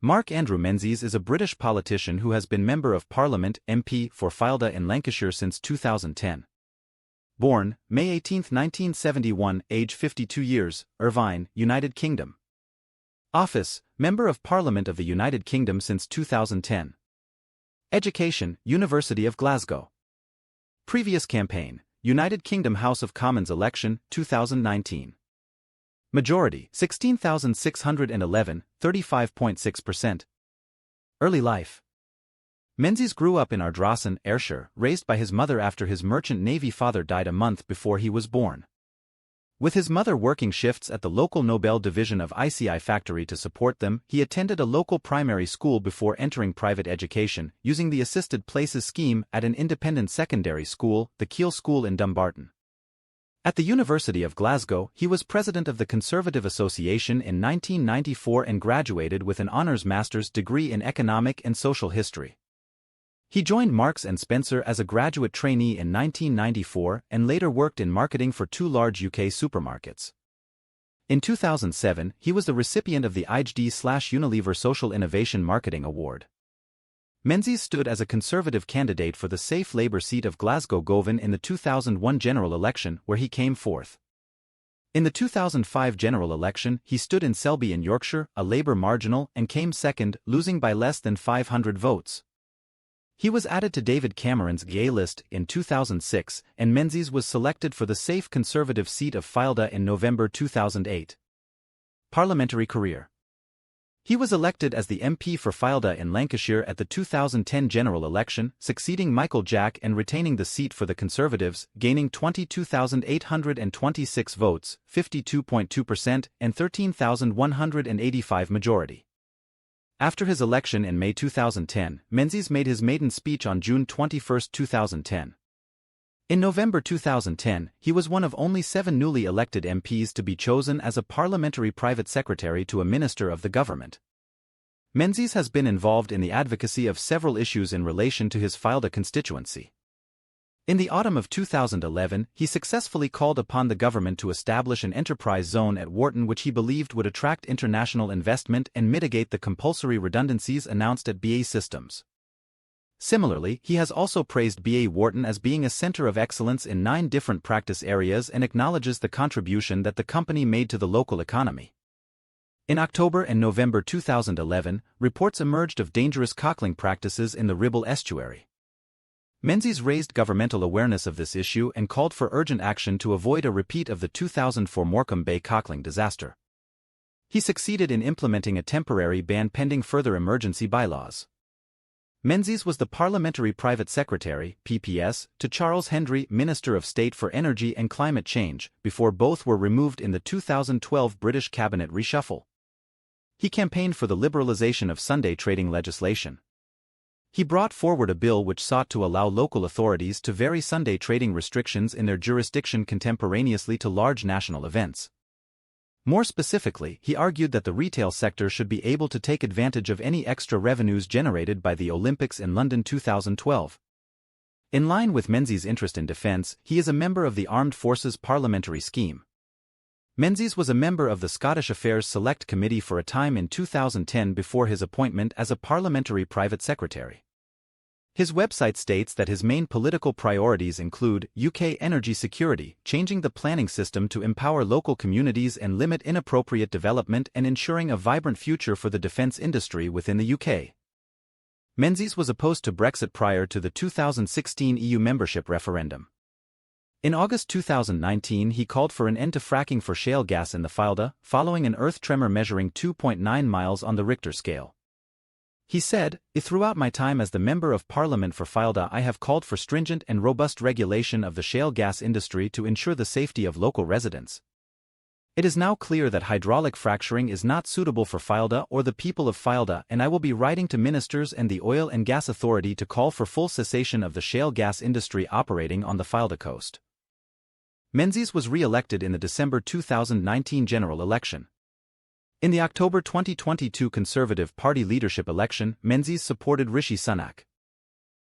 Mark Andrew Menzies is a British politician who has been Member of Parliament (MP) for Filda in Lancashire since 2010. Born, May 18, 1971, age 52 years, Irvine, United Kingdom. Office, Member of Parliament of the United Kingdom since 2010. Education, University of Glasgow. Previous campaign, United Kingdom House of Commons election, 2019. Majority, 16,611, 35.6%. Early life. Menzies grew up in Ardrossan, Ayrshire, raised by his mother after his merchant navy father died a month before he was born. With his mother working shifts at the local Nobel division of ICI factory to support them, he attended a local primary school before entering private education, using the assisted places scheme at an independent secondary school, the Keele School in Dumbarton. At the University of Glasgow, he was president of the Conservative Association in 1994 and graduated with an honours master's degree in economic and social history. He joined Marks & Spencer as a graduate trainee in 1994 and later worked in marketing for two large UK supermarkets. In 2007, he was the recipient of the IGD/Unilever Social Innovation Marketing Award. Menzies stood as a Conservative candidate for the safe Labour seat of Glasgow Govan in the 2001 general election, where he came fourth. In the 2005 general election, he stood in Selby in Yorkshire, a Labour marginal, and came second, losing by less than 500 votes. He was added to David Cameron's GA list in 2006, and Menzies was selected for the safe Conservative seat of Filda in November 2008. Parliamentary career. He was elected as the MP for Filda in Lancashire at the 2010 general election, succeeding Michael Jack and retaining the seat for the Conservatives, gaining 22,826 votes, 52.2%, and 13,185 majority. After his election in May 2010, Menzies made his maiden speech on June 21, 2010. In November 2010, he was one of only 7 newly elected MPs to be chosen as a parliamentary private secretary to a minister of the government. Menzies has been involved in the advocacy of several issues in relation to his Filda constituency. In the autumn of 2011, he successfully called upon the government to establish an enterprise zone at Wharton which he believed would attract international investment and mitigate the compulsory redundancies announced at BAE Systems. Similarly, he has also praised BAE Wharton as being a center of excellence in 9 different practice areas and acknowledges the contribution that the company made to the local economy. In October and November 2011, reports emerged of dangerous cockling practices in the Ribble estuary. Menzies raised governmental awareness of this issue and called for urgent action to avoid a repeat of the 2004 Morecambe Bay cockling disaster. He succeeded in implementing a temporary ban pending further emergency bylaws. Menzies was the Parliamentary Private Secretary, PPS, to Charles Hendry, Minister of State for Energy and Climate Change, before both were removed in the 2012 British Cabinet reshuffle. He campaigned for the liberalisation of Sunday trading legislation. He brought forward a bill which sought to allow local authorities to vary Sunday trading restrictions in their jurisdiction contemporaneously to large national events. More specifically, he argued that the retail sector should be able to take advantage of any extra revenues generated by the Olympics in London 2012. In line with Menzies' interest in defence, he is a member of the Armed Forces Parliamentary Scheme. Menzies was a member of the Scottish Affairs Select Committee for a time in 2010 before his appointment as a parliamentary private secretary. His website states that his main political priorities include UK energy security, changing the planning system to empower local communities and limit inappropriate development, and ensuring a vibrant future for the defence industry within the UK. Menzies was opposed to Brexit prior to the 2016 EU membership referendum. In August 2019, he called for an end to fracking for shale gas in the Filda, following an earth tremor measuring 2.9 miles on the Richter scale. He said, "Throughout my time as the Member of Parliament for Filda, I have called for stringent and robust regulation of the shale gas industry to ensure the safety of local residents. It is now clear that hydraulic fracturing is not suitable for Filda or the people of Filda, and I will be writing to ministers and the Oil and Gas Authority to call for full cessation of the shale gas industry operating on the Filda coast." Menzies was re-elected in the December 2019 general election. In the October 2022 Conservative Party leadership election, Menzies supported Rishi Sunak.